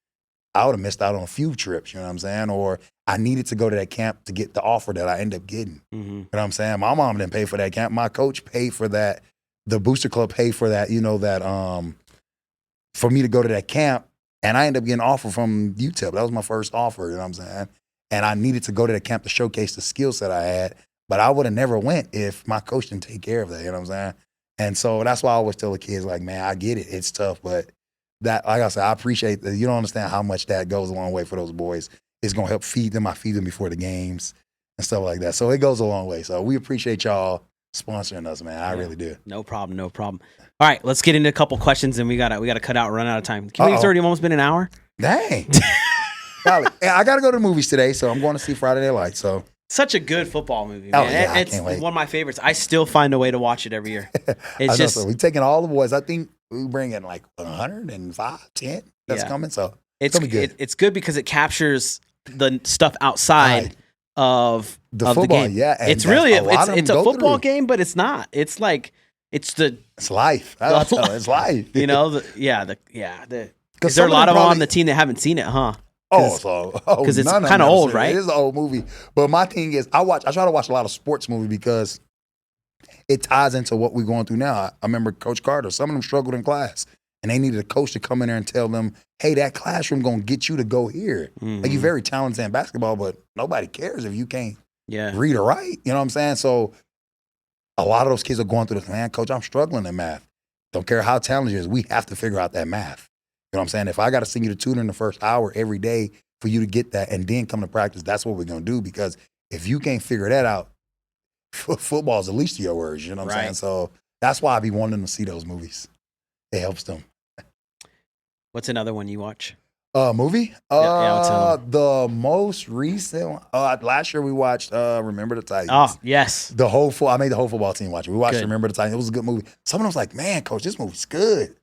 I would have missed out on a few trips, you know what I'm saying? Or I needed to go to that camp to get the offer that I ended up getting. You know what I'm saying? My mom didn't pay for that camp. My coach paid for that. The booster club paid for that, you know, that for me to go to that camp. And I ended up getting an offer from UTEP. That was my first offer, you know what I'm saying? And I needed to go to that camp to showcase the skill set I had. But I would have never went if my coach didn't take care of that, you know what I'm saying? And so that's why I always tell the kids, like, man, I get it. It's tough, but that, like I said, I appreciate that. You don't understand how much that goes a long way for those boys. It's going to help feed them. I feed them before the games and stuff like that. So it goes a long way. So we appreciate y'all sponsoring us, man. I really do. No problem. No problem. All right, let's get into a couple questions, and we gotta cut out, run out of time. Can you believe it's already almost been an hour? Dang. I got to go to the movies today, so I'm going to see Friday Night Lights. So such a good football movie, man. Yeah, it's I can't wait. One of my favorites. I still find a way to watch it every year. It's just we're taking all the boys. I think we bring in like 105, 10 that's coming. So it's gonna be good. It's good because it captures the stuff outside of the football. The game. Yeah, it's really it's a football game, but it's not. It's like it's life. It's life. You know, is there a lot of them on the team that haven't seen it, huh? Because it's kind of old, right? It is an old movie. But my thing is, I try to watch a lot of sports movies because it ties into what we're going through now. I remember Coach Carter. Some of them struggled in class, and they needed a coach to come in there and tell them, hey, that classroom going to get you to go here. Like, you're very talented in basketball, but nobody cares if you can't read or write. You know what I'm saying? So a lot of those kids are going through this, man, coach, I'm struggling in math. Don't care how talented you is. We have to figure out that math. You know what I'm saying? If I got to send you to tutor in the first hour every day for you to get that and then come to practice, that's what we're going to do. Because if you can't figure that out, football is the least of your worries. You know what I'm saying? So that's why I be wanting to see those movies. It helps them. What's another one you watch? Movie? The most recent one. Last year we watched Remember the Titans. Oh, yes. I made the whole football team watch it. We watched Remember the Titans. It was a good movie. Someone was like, man, coach, this movie's good.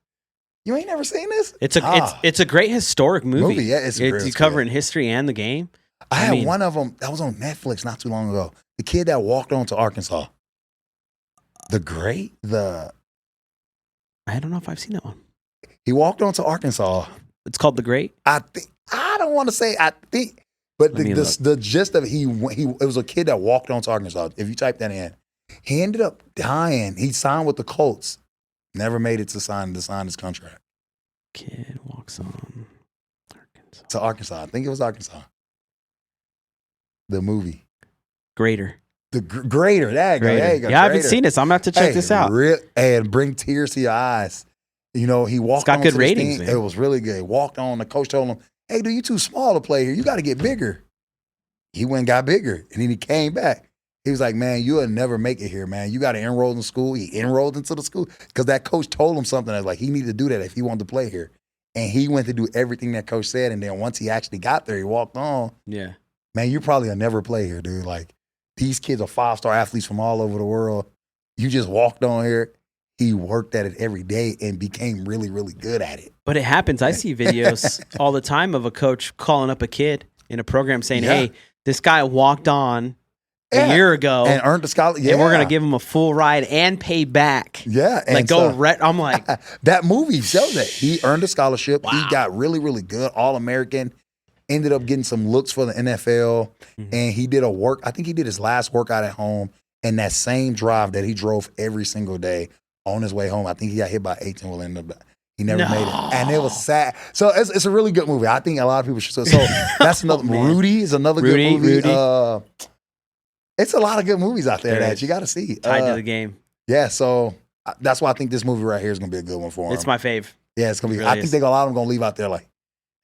You ain't never seen this? It's a great historic movie. Yeah, it's covering history and the game. I had one of them that was on Netflix not too long ago. The kid that walked on to Arkansas. I don't know if I've seen that one. He walked on to Arkansas. It's called The Great? I don't want to say but the gist of it, it was a kid that walked on to Arkansas. If you type that in, he ended up dying. He signed with the Colts. Never made it to sign his contract. Kid walks on Arkansas. To Arkansas. I think it was Arkansas. The movie. Greater. The Greater. There you go. Yeah, Greater. I haven't seen it, so I'm going to have to check this out. And bring tears to your eyes. You know, he walked on. It's got good ratings, man. It was really good. He walked on. The coach told him, hey, dude, you too small to play here. You got to get bigger. He went and got bigger. And then he came back. He was like, man, you'll never make it here, man. You got to enroll in school. He enrolled into the school because that coach told him something that's like he needed to do that if he wanted to play here. And he went to do everything that coach said. And then once he actually got there, he walked on. Yeah. Man, you probably will never play here, dude. Like, these kids are 5-star athletes from all over the world. You just walked on here. He worked at it every day and became really, really good at it. But it happens. I see videos all the time of a coach calling up a kid in a program saying, hey, this guy walked on a year ago and earned a scholarship. Yeah. And we're going to give him a full ride and pay back. Yeah. Like, I'm like. That movie shows that. He earned a scholarship. Wow. He got really, really good. All-American. Ended up getting some looks for the NFL. And he did I think he did his last workout at home. And that same drive that he drove every single day on his way home, I think he got hit by 18 will end up. He never made it. And it was sad. So it's a really good movie. I think a lot of people should. So that's another. Rudy is another good movie. It's a lot of good movies out there that you got to see. Tied to the game. Yeah, so that's why I think this movie right here is going to be a good one for him. It's my fave. Yeah, it's gonna be. It really I think is. a lot of them gonna leave out there like,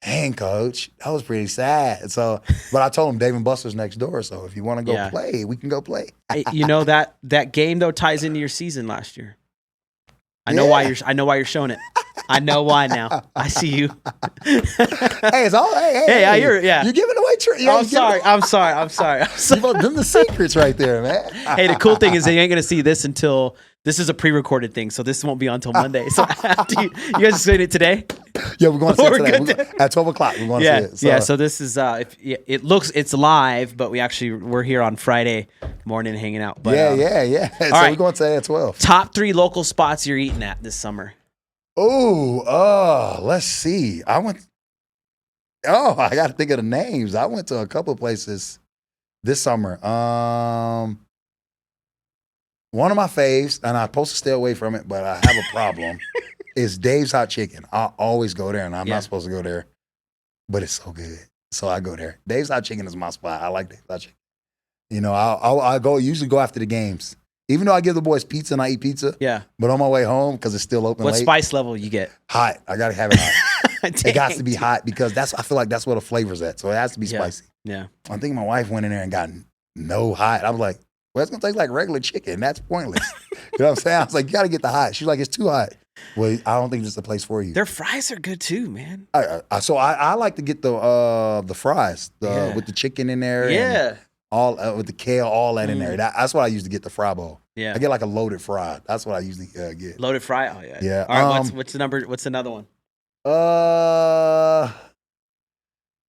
dang, coach, that was pretty sad. So, but I told him Dave and Buster's next door. So if you want to go Yeah. play, we can go play. Hey, you know that game though ties into your season last year. I know why you're showing it. I know why now. I see you. Hey, it's all. Hey, you're giving away. I'm sorry. Them the secrets right there, man. Hey, the cool thing is they ain't gonna see this until this is a pre-recorded thing, so this won't be until Monday. So you guys seeing it today? Yeah, we're going to see We're it today. good At 12 o'clock. We're going to see it. So. Yeah. So this is it's live, but we're here on Friday morning hanging out. But, yeah. So right. we're going to say at 12. Top 3 local spots you're eating at this summer. Let's see. I got to think of the names. I went to a couple of places this summer. One of my faves, and I'm supposed to stay away from it, but I have a problem, is Dave's Hot Chicken. I always go there, and I'm not supposed to go there, but it's so good. So I go there. Dave's Hot Chicken is my spot. I like Dave's Hot Chicken. You know, I usually go after the games. Even though I give the boys pizza and I eat pizza, but on my way home, because it's still open what late. Spice level you get? Hot. I got to have it hot. It got to be hot because I feel like that's where the flavor's at. So it has to be spicy. Yeah. I think my wife went in there and got no hot. I was like, well, it's going to taste like regular chicken. That's pointless. You know what I'm saying? I was like, you got to get the hot. She's like, it's too hot. Well, I don't think this is the place for you. Their fries are good too, man. So I like to get the fries with the chicken in there. Yeah. All with the kale, all that in there. That's what I used to get the fry bowl. Yeah. I get like a loaded fry. That's what I usually get. Loaded fry? Oh, yeah. Yeah. All right, what's the number? What's another one?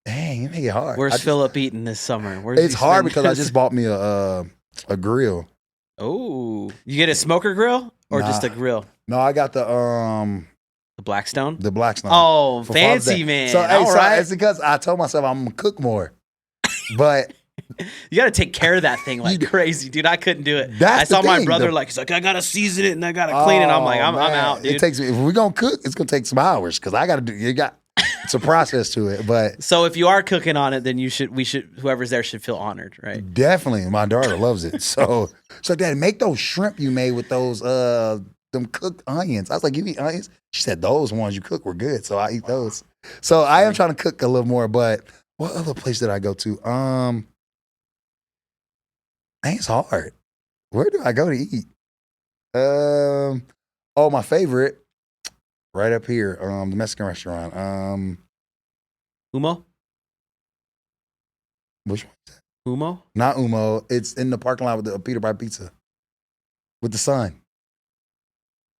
Dang, you make it hard. Where's Phillip eating this summer? It's hard because I just bought me a grill. Oh, you get a smoker grill or just a grill? No, I got the Blackstone. The Blackstone. Oh, fancy man! So, right. it's because I told myself I'm gonna cook more, but you got to take care of that thing like crazy, dude. I couldn't do it. I saw my brother he's like, I gotta season it and I gotta clean it. I'm like, I'm out, dude. It takes if we're gonna cook, it's gonna take some hours because I gotta do. It's a process to it, but so if you are cooking on it, then whoever's there should feel honored, right? Definitely. My daughter loves it. So Dad, make those shrimp you made with those them cooked onions. I was like, you eat onions? She said those ones you cook were good, so I eat those. So I am trying to cook a little more, but what other place did I go to? Dang, it's hard. Where do I go to eat? My favorite. Right up here, the Mexican restaurant. Umo? Which one is that? Umo? Not Umo. It's in the parking lot with the Peter Pie Pizza. With the sun.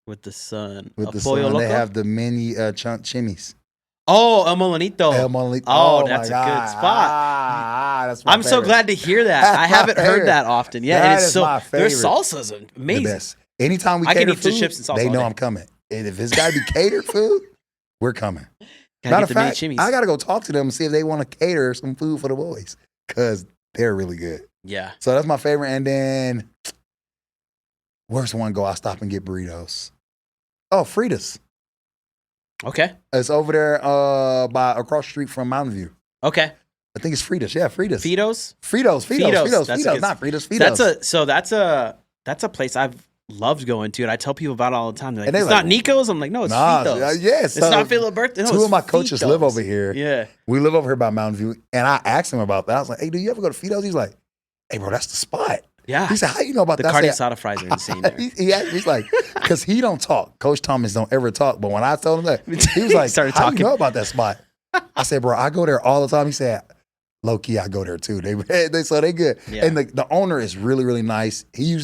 With the sun. With the Pollo sun. Loco? They have the mini chimneys. Oh, El Molinito. El Molinito. Oh, that's a good spot. That's my I'm favorite. so glad to hear that. I haven't heard that often. Yeah, that and it's is my their favorite. salsa's amazing. The best. Anytime we I cater can eat food, the chips and salsa they all know day. I'm coming. And if it's got to be catered food, we're coming. Matter of fact, I got to go talk to them and see if they want to cater some food for the boys because they're really good. Yeah. So that's my favorite. And then, where's the one go? I stop and get burritos. Oh, Frida's. Okay. It's over there by across the street from Mountain View. Okay. I think it's Frida's. Yeah, Frida's. Fritos? Fritos. Not Frida's. Fritos. That's a place I've loved going to, and I tell people about it all the time. They're like, And it's not Nico's. I'm like, no, it's Fritos. Yes. It's not Phillip birthday. No, two it's of my coaches Fritos. live over here. Yeah. We live over here by Mountain View, and I asked him about that. I was like, hey, do you ever go to Fritos? He's like, hey, bro, that's the spot. Yeah. He said, how you know about the that? carne asada fries are insane there. He's like, because he don't talk. Coach Thomas don't ever talk. But when I told him that, he was like, started how talking. you know about that spot? I said, bro, I go there all the time. He said, low key, I go there too. So they good. Yeah. And the owner is really, really nice. He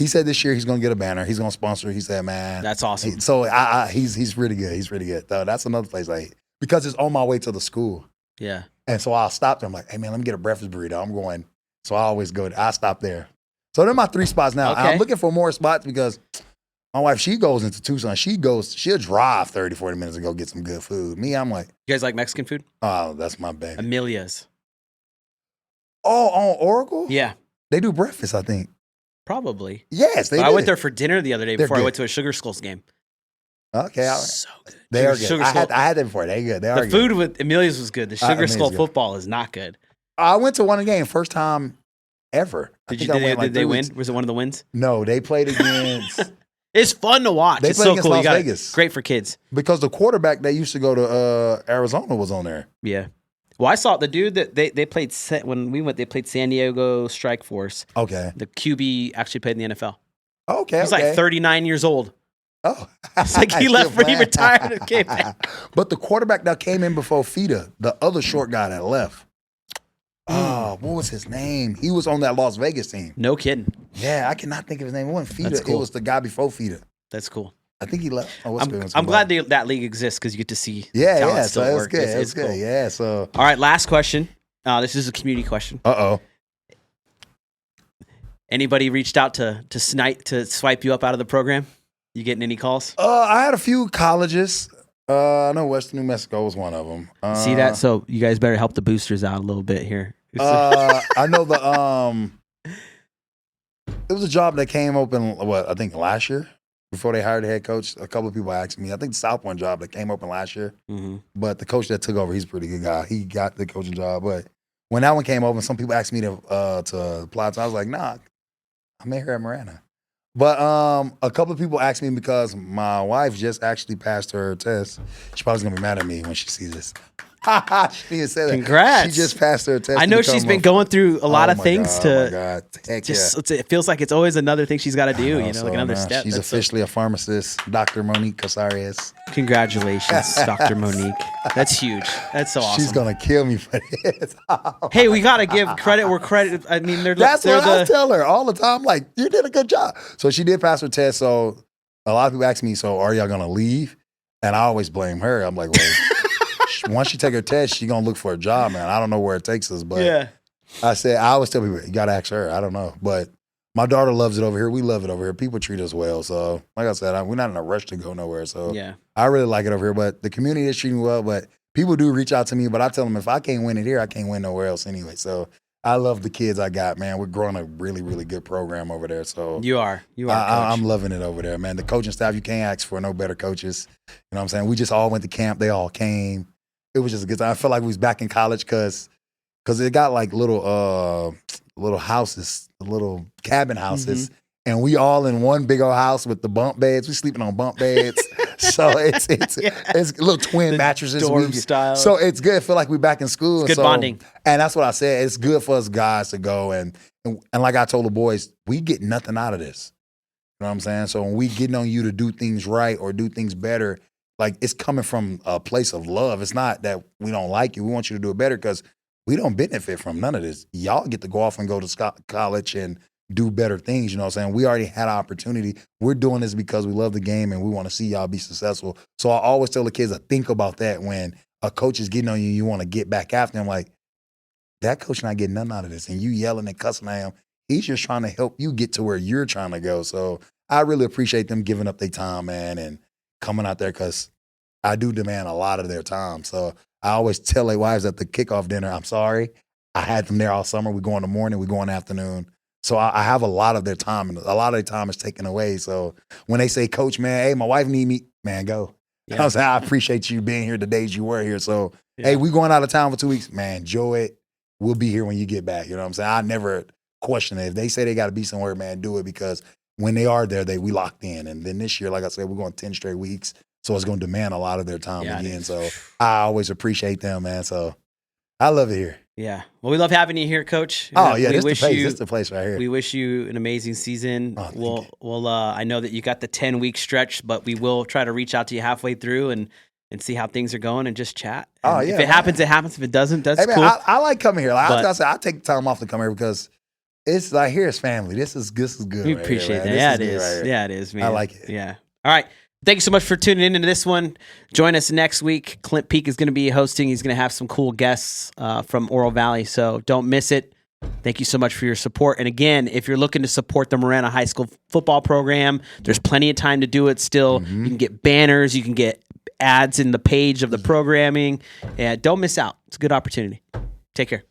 said this year he's going to get a banner. He's going to sponsor. He said, man. That's awesome. So he's really good. He's really good. So that's another place I eat because it's on my way to the school. Yeah. And so I'll stop there. I'm like, hey, man, let me get a breakfast burrito. I'm going. So I always go. I stop there. So they're my 3 spots now. Okay. I'm looking for more spots because my wife, she goes into Tucson. She'll drive 30, 40 minutes to go get some good food. Me, I'm like, You guys like Mexican food? oh, that's my baby. Amelia's. Oh, on Oracle? Yeah. They do breakfast, I think. Probably. Yes, they do. I went there for dinner the other day They're before I good. went to a Sugar Skulls game. Okay, all right. So good. They are good. Sugar I Skull. had them before. They good. They are The good. food with Amelia's was good. The Sugar Amelia's Skull good. football is not good. I went to one game, first time ever. Did they win? Was it one of the wins? No, they played against It's fun to watch. They It's play so against cool. Las Vegas. Great for kids. Because the quarterback that used to go to Arizona was on there. Yeah. Well, I saw the dude that they played when we went. They played San Diego Strike Force. Okay. The QB actually played in the NFL. Okay. He's like 39 years old. Oh, it's like he left when he retired and came back. But the quarterback that came in before Fita, the other short guy that left. Oh, what was his name? He was on that Las Vegas team. No kidding. Yeah, I cannot think of his name. It wasn't Fita. That's cool. It was the guy before Fita. That's cool. I think he left. Oh, I'm glad that league exists because you get to see talent still so work. Good. It's good. Cool. Yeah. So all right, last question. This is a community question. Anybody reached out to swipe you up out of the program? You getting any calls? I had a few colleges. I know Western New Mexico was one of them. See that? So you guys better help the boosters out a little bit here. I know it was a job that came open, I think last year before they hired the head coach. A couple of people asked me. I think the South Point job that came open last year. Mm-hmm. But the coach that took over, he's a pretty good guy. He got the coaching job. But when that one came open, some people asked me to apply to. I was like, nah, I'm in here at Marana. But a couple of people asked me because my wife just actually passed her test. She's probably gonna be mad at me when she sees this. She didn't say that. Congrats! She just passed her test. I know she's been going through a lot of things Oh my God. Heck it feels like it's always another thing she's got to do. Like another step. She's officially a pharmacist, Dr. Monique Casares. Congratulations, Dr. Monique. That's huge. That's so awesome. She's gonna kill me for this. Hey, we gotta give credit where credit. I mean, that's what I tell her all the time. Like, you did a good job. So she did pass her test. So a lot of people ask me, so are y'all gonna leave? And I always blame her. I'm like, well, once she take her test, she gonna look for a job, man. I don't know where it takes us, but yeah. I always tell people, you gotta ask her. I don't know, but my daughter loves it over here. We love it over here. People treat us well. So, like I said, we're not in a rush to go nowhere. So, yeah, I really like it over here. But the community is treating me well. But people do reach out to me. But I tell them, if I can't win it here, I can't win nowhere else anyway. So, I love the kids I got, man. We're growing a really, really good program over there. So you are. I'm loving it over there, man. The coaching staff, you can't ask for no better coaches. You know what I'm saying? We just all went to camp. They all came. It was just a good time. I felt like we was back in college because it got like little houses, little cabin houses, and we all in one big old house with the bunk beds. We sleeping on bunk beds, so it's little twin mattresses, dorm style. So it's good. I feel like we back in school. It's good bonding, and that's what I said. It's good for us guys to go and like I told the boys, we get nothing out of this. You know what I'm saying? So when we getting on you to do things right or do things better. Like, it's coming from a place of love. It's not that we don't like you. We want you to do it better because we don't benefit from none of this. Y'all get to go off and go to college and do better things. You know what I'm saying? We already had an opportunity. We're doing this because we love the game and we want to see y'all be successful. So I always tell the kids to think about that when a coach is getting on you, you want to get back after him. Like, that coach not getting nothing out of this. And you yelling and cussing at him. He's just trying to help you get to where you're trying to go. So I really appreciate them giving up their time, man, and coming out there because I do demand a lot of their time. So I always tell their wives at the kickoff dinner, I'm sorry. I had them there all summer. We go in the morning, we go in the afternoon. So I have a lot of their time, and a lot of their time is taken away. So when they say, Coach, man, hey, my wife need me, man, go. Yeah. I was like, I appreciate you being here the days you were here. So, hey, we going out of town for 2 weeks. Man, enjoy it. We'll be here when you get back. You know what I'm saying? I never question it. If they say they got to be somewhere, man, do it because when they are there, we locked in. And then this year, like I said, we're going 10 straight weeks. So it's going to demand a lot of their time again. So I always appreciate them, man. So I love it here. Yeah. Well, we love having you here, Coach. Oh, yeah. This is the place right here. We wish you an amazing season. We'll I know that you got the 10-week stretch, but we will try to reach out to you halfway through and see how things are going and just chat. And if it happens, it happens. If it doesn't, that's cool. I like coming here. Like I said, I take time off to come here because it's like, here's family. This is good. We appreciate that. Yeah, it is. Right, yeah, it is, man. I like it. Yeah. All right. Thank you so much for tuning in to this one. Join us next week. Clint Peak is going to be hosting. He's going to have some cool guests from Oro Valley, so don't miss it. Thank you so much for your support. And again, if you're looking to support the Marana High School football program, there's plenty of time to do it still. Mm-hmm. You can get banners. You can get ads in the page of the programming. And don't miss out. It's a good opportunity. Take care.